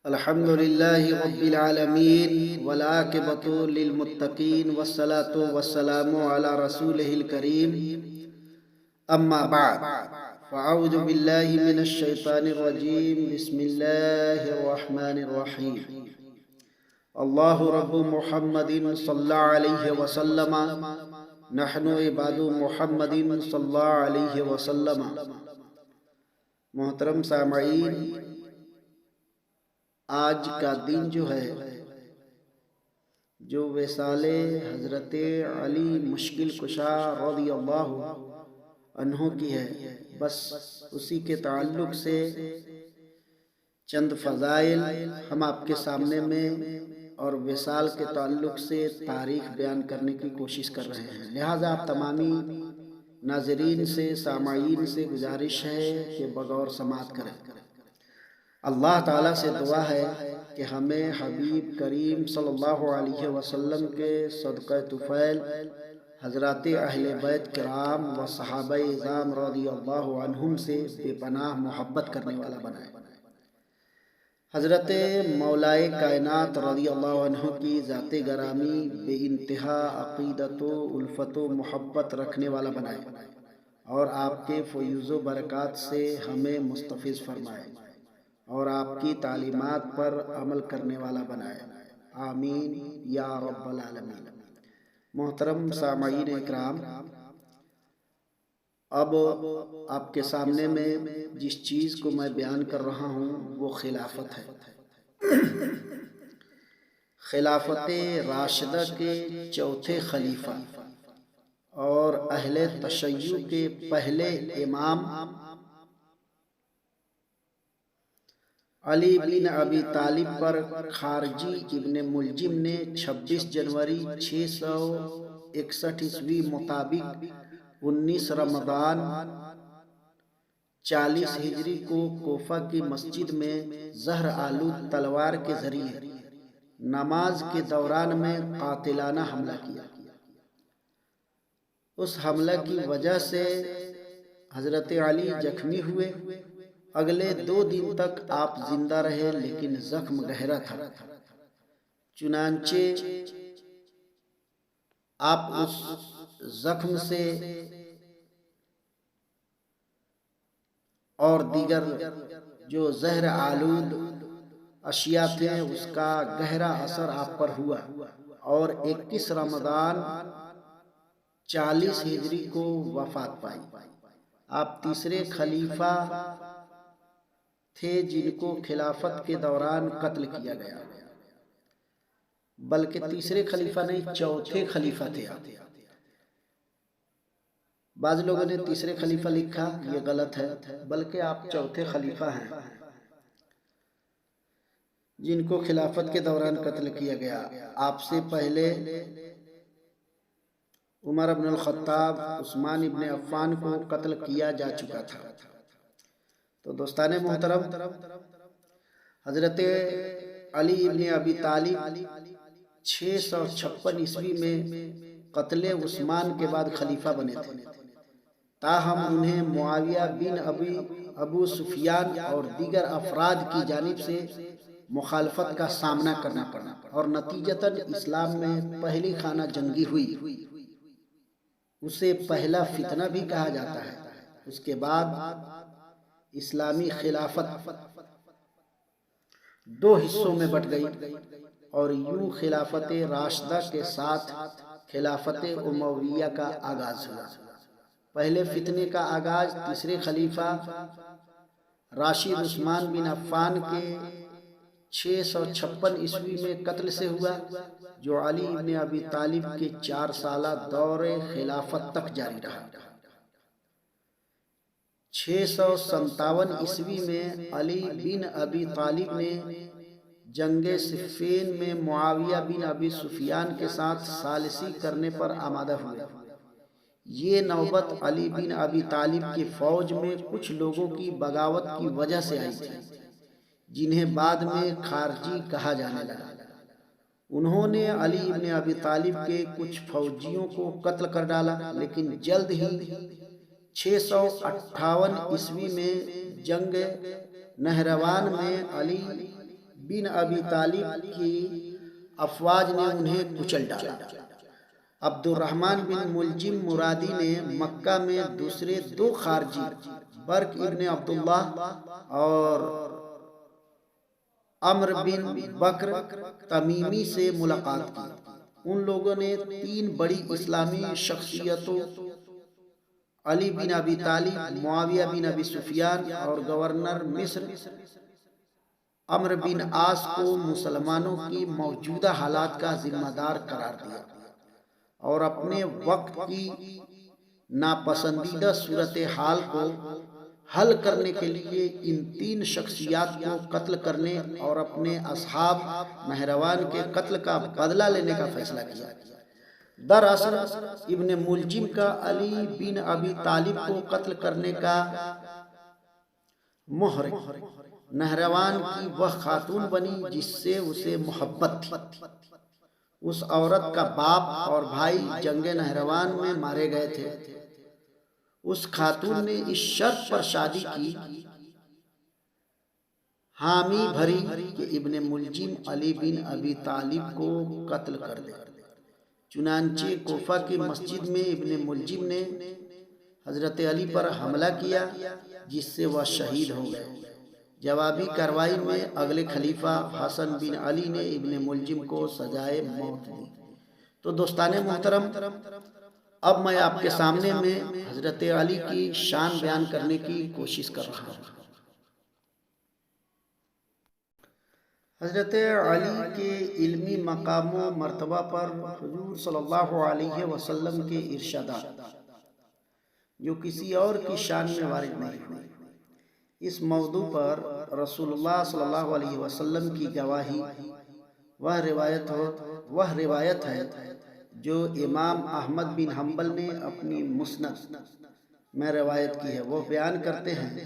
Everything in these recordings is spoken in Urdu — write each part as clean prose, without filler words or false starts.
الحمد لله رب العالمين والعاقبة للمتقين والصلاة والسلام على رسوله الكريم أما بعد فأعوذ بالله من الشيطان الرجيم بسم الله الرحمن الرحيم الله رب محمد صلى الله عليه وسلم نحن عباد محمد صلى الله عليه وسلم۔ محترم سامعین، آج کا دن جو ہے جو وصال حضرت علی مشکل کشا رضی اللہ عنہ کی ہے، بس اسی کے تعلق سے چند فضائل ہم آپ کے سامنے میں اور وصال کے تعلق سے تاریخ بیان کرنے کی کوشش کر رہے ہیں۔ لہٰذا آپ تمامی ناظرین سے، سامعین سے گزارش ہے کہ بغور سماعت کریں۔ اللہ تعالیٰ سے دعا ہے کہ ہمیں حبیب کریم صلی اللہ علیہ وسلم کے صدقہ طفیل حضرات اہل بیت کرام و صحابہ اعظام رضی اللہ عنہم سے بے پناہ محبت کرنے والا بنائے۔ حضرت مولائے کائنات رضی اللہ عنہ کی ذات گرامی بے انتہا عقیدت و الفت و محبت رکھنے والا بنائے، اور آپ کے فیوز و برکات سے ہمیں مستفیض فرمائے اور آپ کی تعلیمات پر عمل کرنے والا بنائے، آمین یا رب العالمین۔ محترم سامعین اکرام، اب آپ کے سامنے میں جس چیز کو میں بیان کر رہا ہوں وہ خلافت ہے۔ خلافت راشدہ کے چوتھے خلیفہ اور اہل تشیع کے پہلے امام علی بن ابی طالب پر خارجی ابن ملجم نے 26 جنوری 661 عیسوی مطابق 19 رمضان 40 ہجری کو کوفہ کی مسجد میں زہر آلود تلوار کے ذریعے نماز کے دوران میں قاتلانہ حملہ کیا۔ اس حملہ کی وجہ سے حضرت علی زخمی ہوئے۔ اگلے 2 دن تک آپ زندہ رہے، لیکن زخم گہرا تھا، چنانچہ آپ اس زخم سے اور دیگر جو زہر آلود اشیاء تھے اس کا گہرا اثر آپ پر ہوا، اور 21 رمضان 40 ہجری کو وفات پائی۔ آپ تیسرے خلیفہ تھے جن کو خلافت کے دوران قتل کیا گیا، بلکہ تیسرے خلیفہ نہیں، چوتھے خلیفہ تھے آپ۔ بعض لوگوں نے تیسرے خلیفہ لکھا، یہ غلط ہے، بلکہ آپ چوتھے خلیفہ ہیں جن کو خلافت کے دوران قتل کیا گیا۔ آپ سے پہلے عمر بن الخطاب، عثمان بن عفان کو قتل کیا جا چکا تھا۔ تو دوستان محترم، حضرت علی بن ابی طالب 656 عیسوی میں قتل عثمان کے بعد خلیفہ بنے تھے، تاہم انہیں معاویہ بن ابو سفیان اور دیگر افراد کی جانب سے مخالفت کا سامنا کرنا پڑا، اور نتیجتاً اسلام میں پہلی خانہ جنگی ہوئی۔ اسے پہلا فتنہ بھی کہا جاتا ہے۔ اس کے بعد اسلامی خلافت 2 حصوں میں بٹ گئی، اور یوں خلافت راشدہ کے ساتھ خلافت امویہ کا آغاز ہوا۔ پہلے فتنے کا آغاز تیسرے خلیفہ راشد عثمان بن عفان کے 656 عیسوی میں قتل سے ہوا، جو علی بن ابی طالب کے 4 سالہ دور خلافت تک جاری رہا۔ 657 عیسوی میں علی بن ابی طالب نے جنگ صفین میں معاویہ بن ابی سفیان کے ساتھ ثالثی کرنے پر آمادہ ہوئے۔ یہ نوبت علی بن ابی طالب کی فوج میں کچھ لوگوں کی بغاوت کی وجہ سے آئی تھی، جنہیں بعد میں خارجی کہا جانے لگا۔ انہوں نے علی بن ابی طالب کے کچھ فوجیوں کو قتل کر ڈالا، لیکن جلد ہی 658 عیسوی میں جنگ نہروان میں علی بن ابی طالب کی افواج نے انہیں کچل ڈالا۔ عبد الرحمن بن ملجم مرادی نے مکہ میں دوسرے دو خارجی برق ابن عبداللہ اور عمر بن بکر تمیمی سے ملاقات کی۔ ان لوگوں نے 3 بڑی اسلامی شخصیتوں علی بن ابی طالب، معاویہ بن ابی سفیان اور گورنر مصر عمرو بن عاص کو مسلمانوں کی موجودہ حالات کا ذمہ دار قرار دیا اور اپنے وقت کی ناپسندیدہ صورتحال کو حل کرنے کے لیے ان 3 شخصیات کو قتل کرنے اور اپنے اصحاب نہروان کے قتل کا بدلہ لینے کا فیصلہ کیا۔ دراصل ابن ملجم کا علی بن ابی طالب کو قتل کرنے کا محرک نہروان کی وہ خاتون بنی جس سے اسے محبت تھی۔ اس عورت کا باپ اور بھائی جنگ نہروان میں مارے گئے تھے۔ اس خاتون نے اس شرط پر شادی کی، حامی بھری کہ ابن ملجم علی بن ابی طالب کو قتل کر دے۔ چنانچہ کوفہ کی مسجد میں ابن ملجم نے حضرت علی پر حملہ کیا جس سے وہ شہید ہو گئے۔ جوابی کارروائی میں اگلے خلیفہ حسن بن علی نے ابن ملجم کو سزائے موت دی۔ تو دوستان محترم، اب میں آپ کے سامنے میں حضرت علی کی شان بیان کرنے کی کوشش کر رہا ہوں۔ حضرت علی کے علمی مقام و مرتبہ پر حضور صلی اللہ علیہ وسلم کے ارشادات جو کسی اور کی شان میں وارد نہیں ہوئے، اس موضوع پر رسول اللہ صلی اللہ علیہ وسلم کی گواہی وہ روایت ہے جو امام احمد بن حنبل نے اپنی مسند میں روایت کی ہے۔ وہ بیان کرتے ہیں،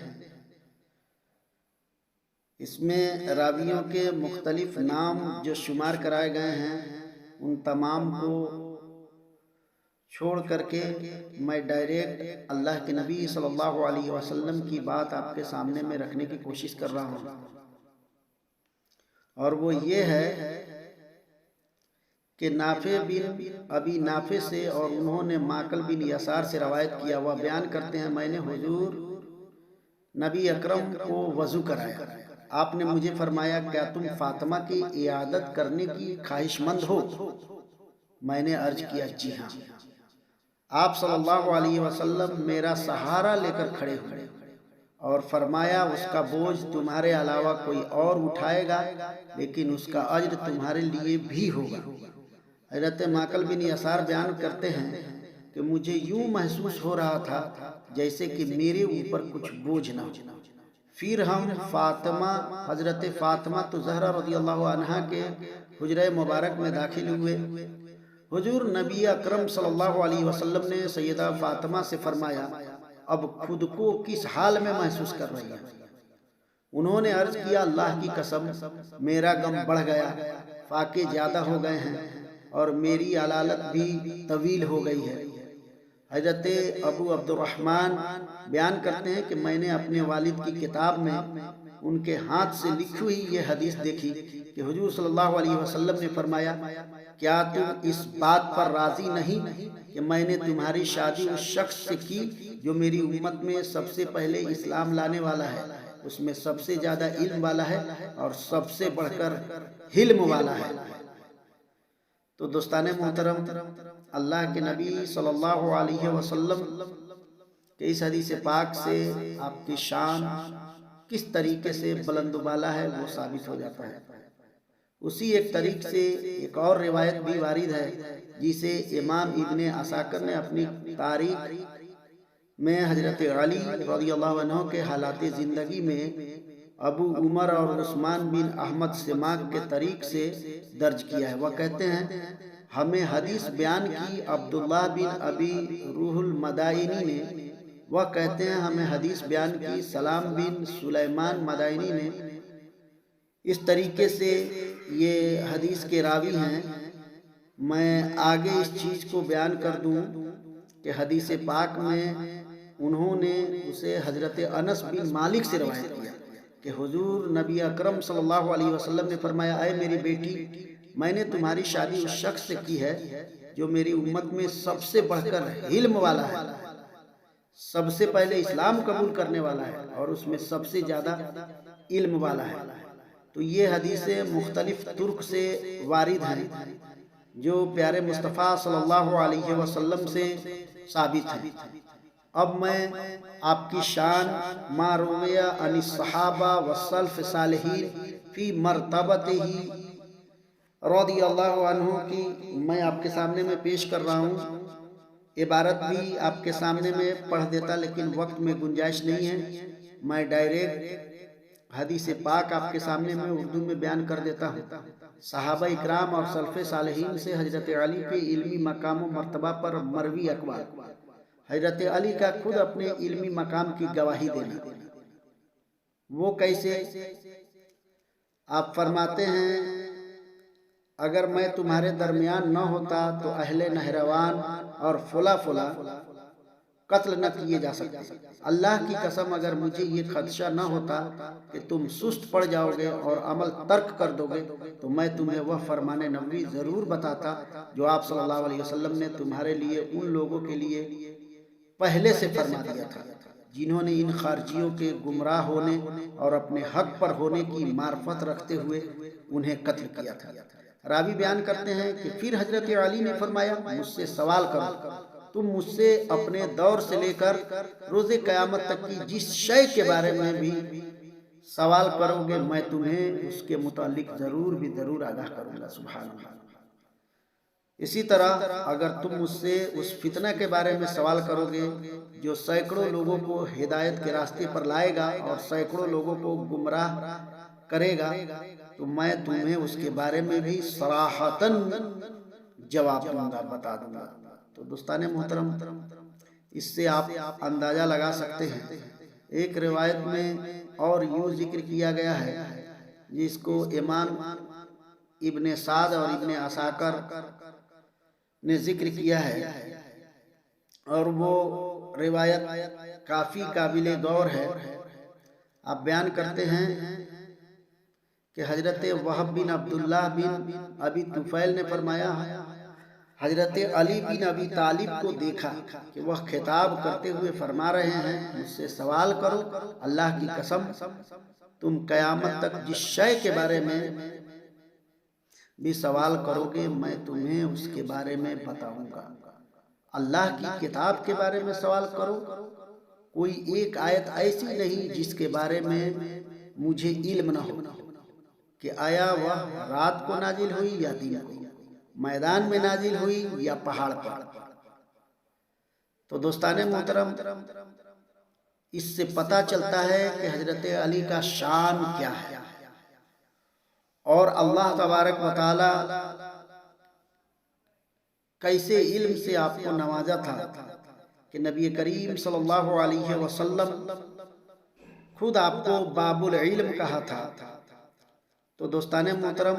اس میں راویوں کے مختلف نام جو شمار کرائے گئے ہیں، ان تمام کو چھوڑ کر کے میں ڈائریکٹ اللہ کے نبی صلی اللہ علیہ وسلم کی بات آپ کے سامنے میں رکھنے کی کوشش کر رہا ہوں، اور وہ یہ ہے کہ نافع بن ابی نافع سے اور انہوں نے معقل بن یسار سے روایت کیا۔ وہ بیان کرتے ہیں، میں نے حضور نبی اکرم کو وضو کرایا، آپ نے مجھے فرمایا کیا تم فاطمہ کی عیادت کرنے کی خواہش مند ہو؟ میں نے عرض کیا جی ہاں۔ آپ صلی اللہ علیہ وسلم میرا سہارا لے کر کھڑے ہوئے اور فرمایا اس کا بوجھ تمہارے علاوہ کوئی اور اٹھائے گا لیکن اس کا اجر تمہارے لیے بھی ہوگا۔ حضرت معقل بن یسار بیان کرتے ہیں کہ مجھے یوں محسوس ہو رہا تھا جیسے کہ میرے اوپر کچھ بوجھ نہ ہو۔ پھر ہم حضرت فاطمہ زہرا رضی اللہ عنہا کے حجرہ مبارک میں داخل ہوئے۔ حضور نبی اکرم صلی اللہ علیہ وسلم نے سیدہ فاطمہ سے فرمایا، اب خود کو کس حال میں محسوس کر رہی ہیں؟ انہوں نے عرض کیا، اللہ کی قسم میرا غم بڑھ گیا، فاقے زیادہ ہو گئے ہیں اور میری علالت بھی طویل ہو گئی ہے۔ حضرت ابو عبد الرحمن بیان کرتے ہیں کہ میں نے اپنے والد کی کتاب میں ان کے ہاتھ سے لکھی ہوئی یہ حدیث دیکھی کہ حضور صلی اللہ علیہ وسلم نے فرمایا، کیا تم اس بات پر راضی نہیں کہ میں نے تمہاری شادی اس شخص سے کی جو میری امت میں سب سے پہلے اسلام لانے والا ہے، اس میں سب سے زیادہ علم والا ہے اور سب سے بڑھ کر حلم والا ہے۔ تو دوستان محترم، اللہ کے نبی صلی اللہ علیہ وسلم کے اس حدیث پاک سے آپ کی شان کس طریقے سے بلند و بالا ہے وہ ثابت ہو جاتا ہے۔ اسی ایک طریق سے ایک اور روایت بھی وارد ہے جسے امام ابن عساکر نے اپنی تاریخ میں حضرت علی رضی اللہ عنہ کے حالات زندگی میں ابو عمر اور عثمان بن احمد سماک کے طریق سے درج کیا ہے۔ وہ کہتے ہیں، ہمیں حدیث بیان کی عبداللہ بن ابی روح المدائنی نے، وہ کہتے ہیں ہمیں حدیث بیان کی سلام بن سلیمان مدائنی نے۔ اس طریقے سے یہ حدیث کے راوی ہیں۔ میں آگے اس چیز کو بیان کر دوں کہ حدیث پاک میں انہوں نے اسے حضرت انس بن مالک سے روایت کیا کہ حضور نبی اکرم صلی اللہ علیہ وسلم نے فرمایا اے میری بیٹی میں نے تمہاری شادی اس شخص سے کی ہے جو میری امت میں سب سے بڑھ کر علم والا ہے، سب سے پہلے اسلام قبول کرنے والا ہے اور اس میں سب سے زیادہ علم والا ہے۔ تو یہ حدیثیں مختلف طرق سے وارد ہیں جو پیارے مصطفیٰ صلی اللہ علیہ وسلم سے ثابت ہیں۔ اب میں آپ کی شان ما رویہ عن الصحابہ والسلف صالحین فی مرتبتہ رضی اللہ عنہ کی میں آپ کے سامنے میں پیش کر رہا ہوں۔ عبارت بھی آپ کے سامنے میں پڑھ دیتا لیکن وقت میں گنجائش نہیں ہے، میں ڈائریکٹ حدیث پاک آپ کے سامنے میں اردو میں بیان کر دیتا ہوں۔ صحابہ اکرام اور سلف صالحین سے حضرت علی کے علمی مقام و مرتبہ پر مروی اقوال، حضرت علی کا خود اپنے علمی مقام کی گواہی دینا۔ وہ کیسے؟ آپ فرماتے ہیں اگر میں تمہارے درمیان نہ ہوتا تو اہل نہروان اور فلا فلا قتل نہ کیے جا سکتے۔ اللہ کی قسم اگر مجھے یہ خدشہ نہ ہوتا کہ تم سست پڑ جاؤ گے اور عمل ترک کر دو گے تو میں تمہیں وہ فرمان نبوی ضرور بتاتا جو آپ صلی اللہ علیہ وسلم نے تمہارے لیے ان لوگوں کے لیے پہلے سے فرما دیا تھا جنہوں نے ان خارجیوں کے گمراہ ہونے اور اپنے حق پر ہونے کی معرفت رکھتے ہوئے انہیں قتل کیا تھا۔ راوی بیان کرتے ہیں کہ پھر حضرت علی نے فرمایا مجھ سے سوال کرو، تم مجھ سے اپنے دور سے لے کر روز قیامت تک کی جس شے کے بارے میں بھی سوال کرو گے میں تمہیں اس کے متعلق ضرور آگاہ کروں گا۔ سبحان اللہ۔ اسی طرح اگر تم مجھ سے اس فتنہ کے بارے میں سوال کرو گے جو سینکڑوں لوگوں کو ہدایت کے راستے پر لائے گا اور سینکڑوں لوگوں کو گمراہ کرے گا تو میں تمہیں اس کے بارے میں بھی صراحتاً جواب دوں گا، بتا دوں گا۔ تو دوستان محترم اس سے آپ اندازہ لگا سکتے ہیں۔ ایک روایت میں اور یوں ذکر کیا گیا ہے جس کو امام ابن سعد اور ابن عساکر نے ذکر کیا ہے اور وہ روایت کافی قابل غور ہے۔ آپ بیان کرتے ہیں کہ حضرت وہب بن عبداللہ بن ابی طفیل نے فرمایا حضرت علی بن ابی طالب کو دیکھا کہ وہ خطاب کرتے ہوئے فرما رہے ہیں مجھ سے سوال کرو، اللہ کی قسم تم قیامت تک جس شے کے بارے میں بھی سوال کرو گے میں تمہیں اس کے بارے میں بتاؤں گا۔ اللہ کی کتاب کے بارے میں سوال کرو، کوئی ایک آیت ایسی نہیں جس کے بارے میں مجھے علم نہ ہو کہ آیا وہ رات کو نازل ہوئی یا دن کو، میدان میں نازل ہوئی یا پہاڑ پر۔ تو دوستان محترم اس سے پتہ چلتا ہے کہ حضرت علی کا شان کیا ہے اور اللہ تبارک و تعالی کیسے علم سے آپ کو نوازا تھا کہ نبی کریم صلی اللہ علیہ وسلم خود آپ کو باب العلم کہا تھا۔ تو دوستان محترم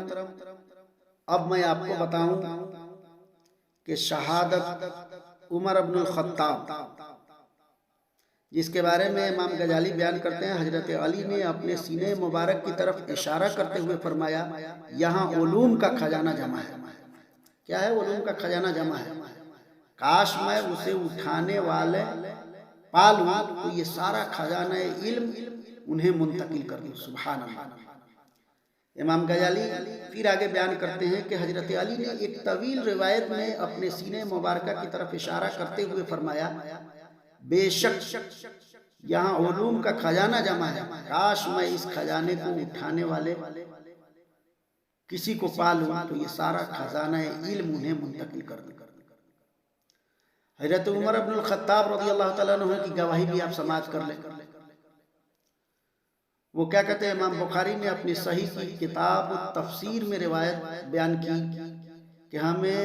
اب میں آپ کو بتاؤں کہ شہادت عمر بن الخطاب جس کے بارے میں امام غزالی بیان کرتے ہیں حضرت علی نے اپنے سینے مبارک کی طرف اشارہ کرتے ہوئے فرمایا یہاں علوم کا خزانہ جمع ہے۔ کیا ہے علوم کا خزانہ جمع ہے؟ کاش میں اسے اٹھانے والے پالوں تو یہ سارا خزانہ علم انہیں منتقل کر دوں۔ سبحان اللہ۔ امام غزالی پھر آگے بیان کرتے ہیں کہ حضرت علی نے ایک طویل روایت میں اپنے سینے مبارکہ کی طرف اشارہ کرتے ہوئے فرمایا بے شک یہاں علوم کا خزانہ جمع ہے، کاش میں اس خزانے کو اٹھانے والے کسی کو پالوں تو یہ سارا خزانہ علم انہیں منتقل کر دوں۔ حضرت عمر بن الخطاب رضی اللہ تعالیٰ عنہ کی گواہی بھی آپ سماعت کر لیں۔ وہ کیا کہتے ہیں؟ امام بخاری نے اپنی صحیح کی کتاب التفسیر میں روایت بیان کی کہ ہمیں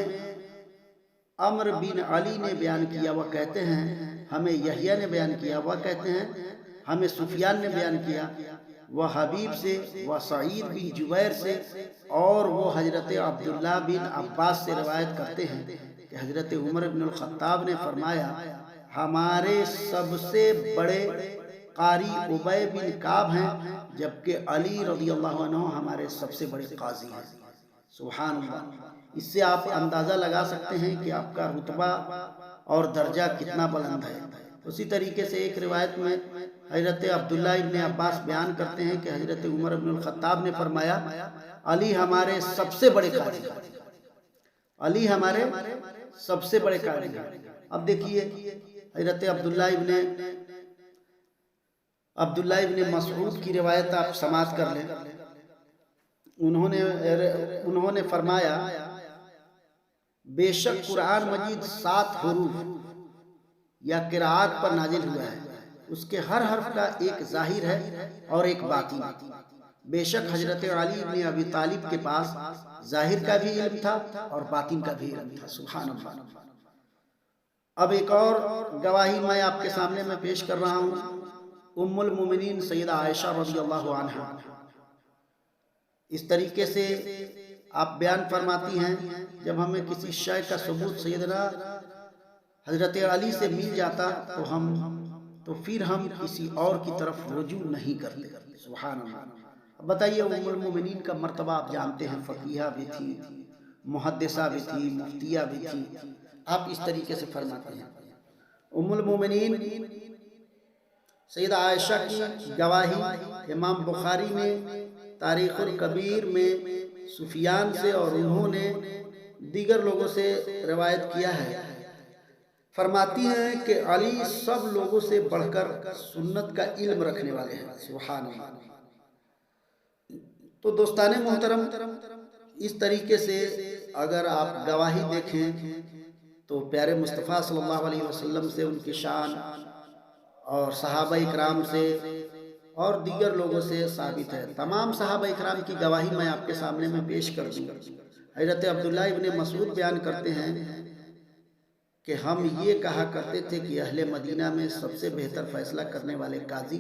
عمر بن علی نے بیان کیا، وہ کہتے ہیں ہمیں یحییٰ نے بیان کیا، وہ کہتے ہیں ہمیں سفیان نے بیان کیا، وہ حبیب سے، وہ سعید بن جبیر سے اور وہ حضرت عبداللہ بن عباس سے روایت کرتے ہیں کہ حضرت عمر بن الخطاب نے فرمایا ہمارے سب سے بڑے قاری ابی بن کعب ہیں جبکہ علی رضی اللہ عنہ ہمارے سب سے بڑے قاضی ہیں۔ سبحان اللہ۔ اس سے آپ اندازہ لگا سکتے ہیں کہ آپ کا رتبہ اور درجہ کتنا بلند ہے۔ اسی طریقے سے ایک روایت میں حضرت عبداللہ ابن عباس بیان کرتے ہیں کہ حضرت عمر بن الخطاب نے فرمایا علی ہمارے سب سے بڑے قاضی ہیں، علی ہمارے سب سے بڑے قاضی ہیں۔ اب دیکھیے حضرت عبداللہ ابن مسعود کی روایت آپ سماعت کر لیں۔ انہوں نے فرمایا بے شک قرآن مجید 7 حروف یا قراءات پر نازل ہوا ہے، اس کے ہر حرف کا ایک ظاہر ہے اور ایک باطن۔ بے شک حضرت علی ابن ابی طالب کے پاس ظاہر کا بھی علم تھا اور باطن کا بھی علم تھا۔ سبحان اللہ۔ اب ایک اور گواہی میں آپ کے سامنے میں پیش کر رہا ہوں، ام المومنین سیدہ عائشہ رضی اللہ عنہا اس طریقے سے آپ بیان فرماتی ہیں جب ہمیں کسی شے کا ثبوت سیدنا حضرت علی سے مل جاتا تو پھر ہم کسی اور کی طرف رجوع نہیں کرتے۔ سبحان اللہ۔ اب بتائیے ام المومنین کا مرتبہ آپ جانتے ہیں، فقیہہ بھی تھی، محدثہ بھی تھی، مفتیہ بھی تھی۔ آپ اس طریقے سے فرماتے ہیں ام المومنین سیدہ عائشہ کی گواہی امام بخاری نے تاریخ الکبیر میں سفیان سے اور انہوں نے دیگر لوگوں سے روایت کیا ہے۔ فرماتی ہیں کہ علی سب لوگوں سے بڑھ کر سنت کا علم رکھنے والے ہیں۔ سبحان اللہ۔ تو دوستان محترم، اس طریقے سے اگر آپ گواہی دیکھیں تو پیارے مصطفیٰ صلی اللہ علیہ وسلم سے ان کی شان اور صحابہ اکرام سے اور دیگر لوگوں سے ثابت ہے۔ تمام صحابہ اکرام کی گواہی میں آپ کے سامنے میں پیش کر دوں۔ حضرت عبداللہ ابن مسعود بیان کرتے ہیں کہ ہم یہ کہا کرتے تھے کہ اہل مدینہ میں سب سے بہتر فیصلہ کرنے والے قاضی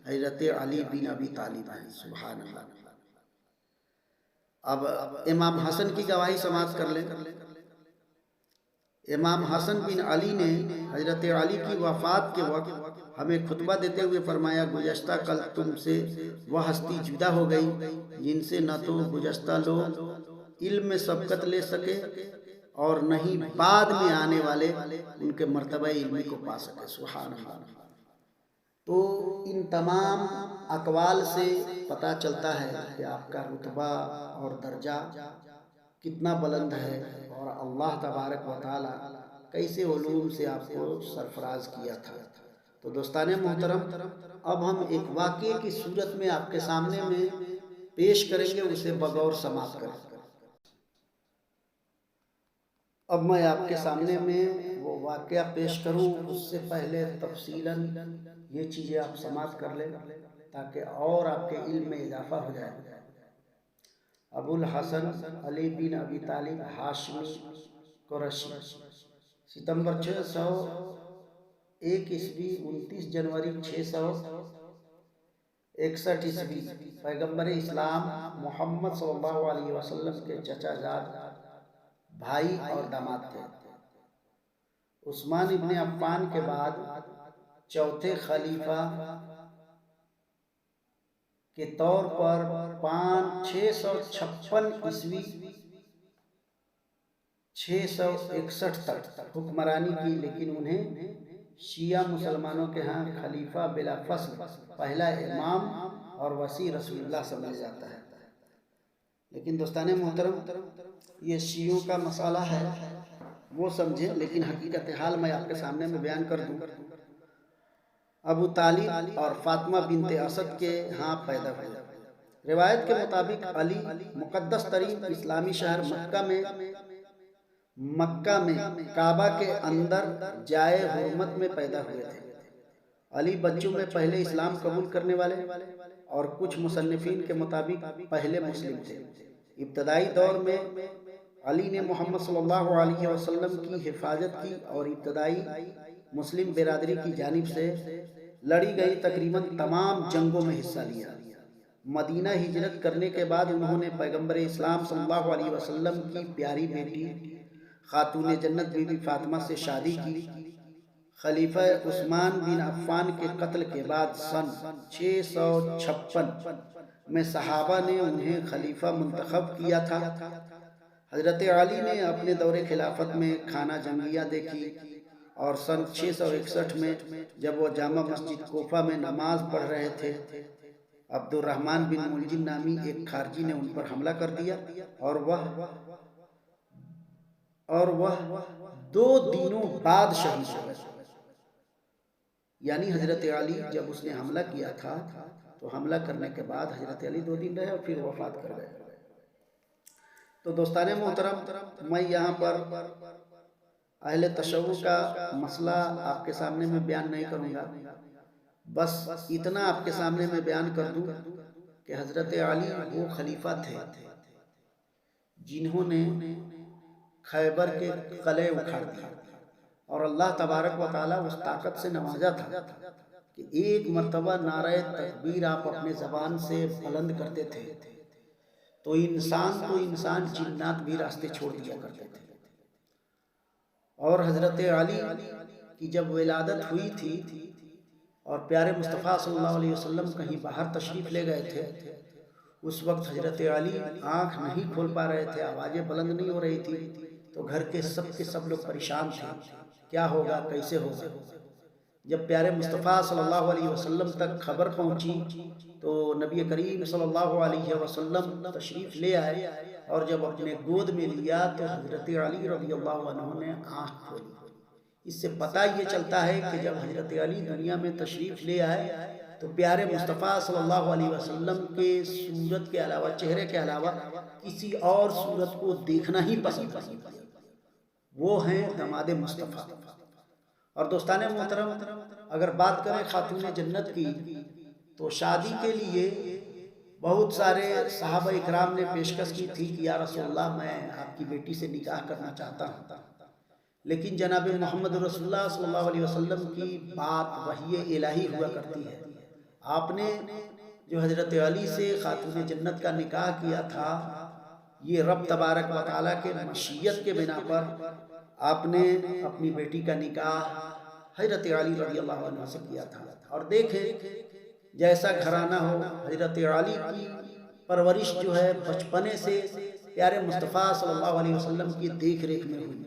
حضرت علی بن ابی طالب ہیں۔ سبحان اللہ۔ اب امام حسن کی گواہی سماعت کر لیں۔ امام حسن بن علی نے حضرت علی کی وفات کے وقت ہمیں خطبہ دیتے ہوئے فرمایا گزشتہ کل تم سے وہ ہستی جدا ہو گئی جن سے نہ تو گزشتہ لوگ علم میں سبقت لے سکے اور نہ ہی بعد میں آنے والے ان کے مرتبہ علمی کو پا سکے۔ سبحان اللہ۔ تو ان تمام اقوال سے پتہ چلتا ہے کہ آپ کا رتبہ اور درجہ کتنا بلند ہے اور اللہ تبارک و تعالی کیسے علوم سے آپ کو سرفراز کیا تھا۔ تو دوستان محترم، اب ہم ایک واقعے کی صورت میں آپ کے سامنے میں پیش کریں گے، اسے بغور سماعت کریں۔ اب میں آپ کے سامنے میں وہ واقعہ پیش کروں اس سے پہلے تفصیلاً یہ چیزیں آپ سماعت کر لیں تاکہ اور آپ کے علم میں اضافہ ہو جائے۔ ابو الحسن علی بن ابی طالب ہاشمی قریشی، ستمبر 601 عیسوی 29 جنوری 661 عیسوی پیغمبر اسلام محمد صلی اللہ علیہ وسلم کے چچا زاد بھائی اور داماد تھے۔ عثمان ابن عفان کے بعد چوتھے خلیفہ کے طور پر 656 عیسوی 661 تک حکمرانی کی، لیکن انہیں شیعہ مسلمانوں کے ہاں خلیفہ بلا فصل، پہلا امام اور وسیع رسول اللہ سمجھا جاتا ہے۔ لیکن دوستان محترم، یہ شیعوں کا مسئلہ ہے، وہ سمجھیں، لیکن حقیقت حال میں آپ کے سامنے میں بیان کر دوں۔ ابو طالب اور فاطمہ بنت اسد کے ہاں پیدا ہوئے۔ روایت کے مطابق علی مقدس ترین اسلامی شہر مکہ میں کعبہ کے اندر جائے حرمت میں پیدا ہوئے تھے۔ علی بچوں میں پہلے اسلام قبول کرنے والے اور کچھ مصنفین کے مطابق پہلے مسلم تھے۔ ابتدائی دور میں علی نے محمد صلی اللہ علیہ وسلم کی حفاظت کی اور ابتدائی مسلم برادری کی جانب سے لڑی گئی تقریباً تمام جنگوں میں حصہ لیا۔ مدینہ ہجرت کرنے کے بعد انہوں نے پیغمبر اسلام صلی اللہ علیہ وسلم کی پیاری بیٹی خاتون جنت بی بی فاطمہ سے شادی کی۔ خلیفہ عثمان بن عفان کے قتل کے بعد سن 656 میں صحابہ نے انہیں خلیفہ منتخب کیا تھا۔ حضرت علی نے اپنے دور خلافت میں خانہ جنگیہ دیکھی اور سن 661 میں جب وہ جامع مسجد کوفہ میں نماز پڑھ رہے تھے، عبد الرحمن بن ملجم نامی ایک خارجی نے ان پر حملہ کر دیا اور وہ 2 دنوں بعد شہید ہو گئے۔ یعنی حضرت علی جب اس نے حملہ کیا تھا تو حملہ کرنے کے بعد حضرت علی 2 دن رہے اور پھر وفات کر گئے۔ تو دوستان محترم، میں یہاں پر اہل تشیع کا مسئلہ آپ کے سامنے میں بیان نہیں کروں گا، بس اتنا آپ کے سامنے میں بیان کر دوں کہ حضرت علی وہ خلیفہ تھے جنہوں نے خیبر کے قلعے اکھاڑ دیے، اور اللہ تبارک و تعالیٰ اس طاقت سے نوازا تھا کہ ایک مرتبہ نعرہ تکبیر آپ اپنے زبان سے بلند کرتے تھے تو انسان جنات بھی راستے چھوڑ دیا کرتے تھے۔ اور حضرت علی کی جب ولادت ہوئی تھی اور پیارے مصطفیٰ صلی اللہ علیہ وسلم کہیں باہر تشریف لے گئے تھے، اس وقت حضرت علی آنکھ نہیں کھول پا رہے تھے، آوازیں بلند نہیں ہو رہی تھی، تو گھر کے سب لوگ پریشان تھے، کیا ہوگا، کیسے ہوگا۔ جب پیارے مصطفیٰ صلی اللہ علیہ وسلم تک خبر پہنچی تو نبی کریم صلی اللہ علیہ وسلم تشریف لے آئے، اور جب اپنے گود میں لیا تو حضرت علی رضی اللہ عنہ نے آنکھ کھولی۔ اس سے پتہ یہ چلتا ہے کہ جب حضرت علی دنیا میں تشریف لے آئے تو پیارے مصطفیٰ صلی اللہ علیہ وسلم کے صورت کے علاوہ، چہرے کے علاوہ کسی اور صورت کو دیکھنا ہی پسند نہیں کیا۔ وہ ہیں داماد مصطفیٰ۔ اور دوستان محترم، اگر بات کریں خاتون جنت کی تو شادی کے لیے بہت سارے صحابہ اکرام نے پیشکش کی تھی کہ یا رسول اللہ، میں آپ کی بیٹی سے نکاح کرنا چاہتا ہوں، لیکن جناب محمد رسول اللہ صلی اللہ علیہ وسلم کی بات وحی الہی ہوا کرتی ہے۔ آپ نے جو حضرت علی سے خاتون جنت کا نکاح کیا تھا، یہ رب تبارک و تعالیٰ کے مشیت کے بنا پر آپ نے اپنی بیٹی کا نکاح حضرت علی رضی اللہ عنہ سے کیا تھا۔ اور دیکھیں جیسا گھرانہ ہو، حضرت علی کی پرورش جو ہے بچپنے سے پیارے مصطفیٰ صلی اللہ علیہ وسلم کی دیکھ ریکھ میں ہوئی۔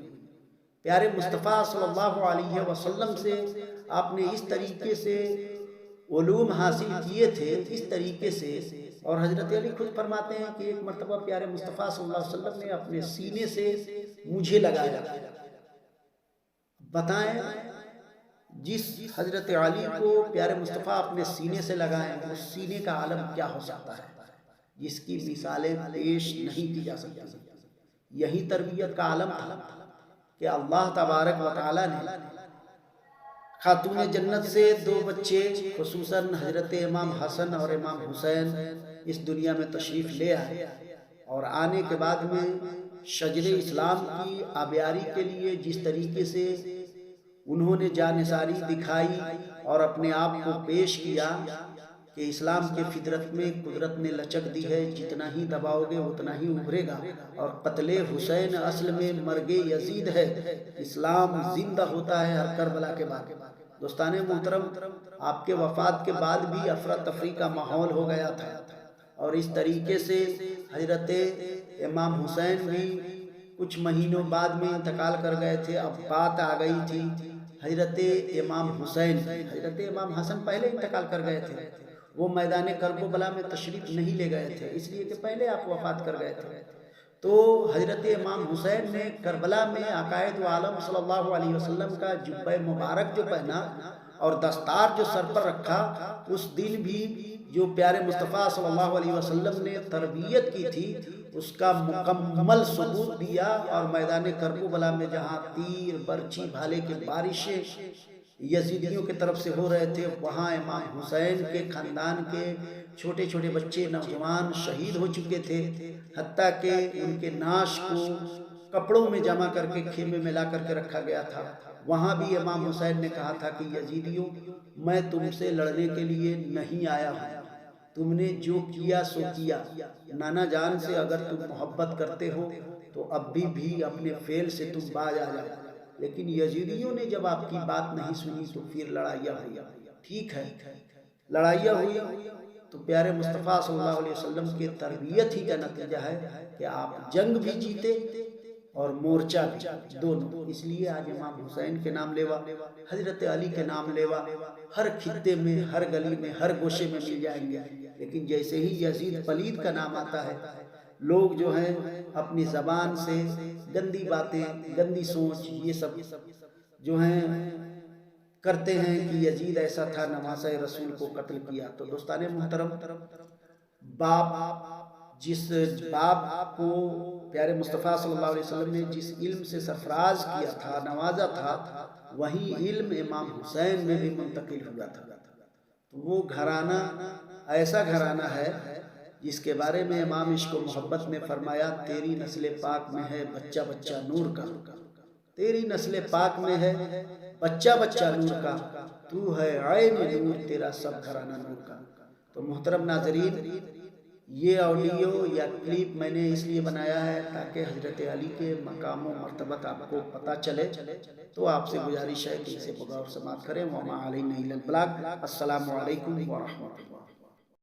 پیارے مصطفیٰ صلی اللہ علیہ وسلم سے آپ نے اس طریقے سے علوم حاصل کیے تھے، اس طریقے سے، اور حضرت علی خود فرماتے ہیں کہ ایک مرتبہ پیارے مصطفیٰ صلی اللہ علیہ وسلم نے اپنے سینے سے مجھے لگایا۔ بتائیں، جس حضرت علی کو پیارے مصطفیٰ اپنے سینے سے لگائیں، اس سینے کا عالم کیا ہو سکتا ہے جس کی مثالیں پیش نہیں کی جا سکتی۔ یہی تربیت کا عالم تھا کہ اللہ تبارک و تعالیٰ نے خاتون جنت سے 2 بچے، خصوصاً حضرت امام حسن اور امام حسین اس دنیا میں تشریف لے آئے، اور آنے کے بعد میں شجر اسلام کی آبیاری کے لیے جس طریقے سے انہوں نے جانثاری دکھائی اور اپنے آپ کو پیش کیا کہ اسلام کے فطرت میں قدرت نے لچک دی ہے، جتنا ہی دباؤ گے اتنا ہی ابھرے گا، اور قتل حسین اصل میں مرگ یزید ہے، اسلام زندہ ہوتا ہے ہر کربلا کے بعد۔ دوستان محترم، آپ کے وفات کے بعد بھی افراتفری کا ماحول ہو گیا تھا، اور اس طریقے سے حضرت امام حسین بھی کچھ مہینوں بعد میں انتقال کر گئے تھے۔ اب بات آ گئی تھی حضرت امام حسین، حضرت امام حسن پہلے انتقال کر گئے تھے، وہ میدان کربلا میں تشریف نہیں لے گئے تھے، اس لیے کہ پہلے آپ وفات کر گئے تھے۔ تو حضرت امام حسین نے کربلا میں عقائد عالم صلی اللہ علیہ وسلم کا جبہ مبارک جو پہنا اور دستار جو سر پر رکھا، اس دن بھی جو پیارے مصطفیٰ صلی اللہ علیہ وسلم نے تربیت کی تھی اس کا مکمل ثبوت دیا، اور میدان کربلا میں جہاں تیر، برچھی، بھالے کی بارشیں یزیدیوں کی طرف سے ہو رہے تھے، وہاں امام حسین کے خاندان کے چھوٹے چھوٹے بچے، نوجوان شہید ہو چکے تھے، حتیٰ کہ ان کے نعش کو کپڑوں میں جمع کر کے خیمے میں لا کر کے رکھا گیا تھا۔ وہاں بھی امام حسین نے کہا تھا کہ یزیدیوں، میں تم سے لڑنے کے لیے نہیں آیا ہوں، تم نے جو کیا سو کیا، نانا جان سے اگر تم محبت کرتے ہو تو اب بھی اپنے فعل سے تم باز آ جاؤ۔ لیکن یزیدیوں نے جب آپ کی بات نہیں سنی تو پھر لڑائیاں ہوئی. ٹھیک ہے لڑائیاں ہوئی تو پیارے مصطفیٰ صلی اللہ علیہ وسلم کی تربیت ہی کا نتیجہ ہے کہ آپ جنگ بھی جیتے اور مورچہ بھی دونوں. اس لیے آج امام حسین کے نام لیوا، حضرت علی کے نام لیوا ہر خطے میں، ہر گلی میں، ہر گوشے میں مل جائیں گے. لیکن جیسے ہی یزید پلید کا نام آتا ہے، لوگ جو ہیں اپنی زبان سے گندی باتیں، گندی سوچ، یہ سب جو ہیں کرتے ہیں کہ یزید ایسا تھا، نواسہ رسول کو قتل کیا. تو دوستان محترم، جس باپ کو پیارے مصطفیٰ صلی اللہ علیہ وسلم نے جس علم سے سرفراز کیا تھا، نوازا تھا، وہی علم امام حسین میں بھی منتقل ہوا تھا. تو وہ گھرانہ ایسا گھرانہ ہے جس کے بارے میں امام عشق و محبت میں فرمایا، تیری نسل پاک میں ہے بچہ بچہ نور کا، تیری نسل پاک میں ہے بچہ بچہ نور کا، تو ہے عین نور، تیرا سب گھرانہ نور کا. تو محترم ناظرین، یہ آڈیو یا کلپ میں نے اس لیے بنایا ہے تاکہ حضرت علی کے مقام و مرتبت آپ کو پتہ چلے. تو آپ سے گزارش ہے کہ اسے بغور سماعت کریں. وما علینا الا البلاغ. السلام علیکم ورحمۃ اللہ.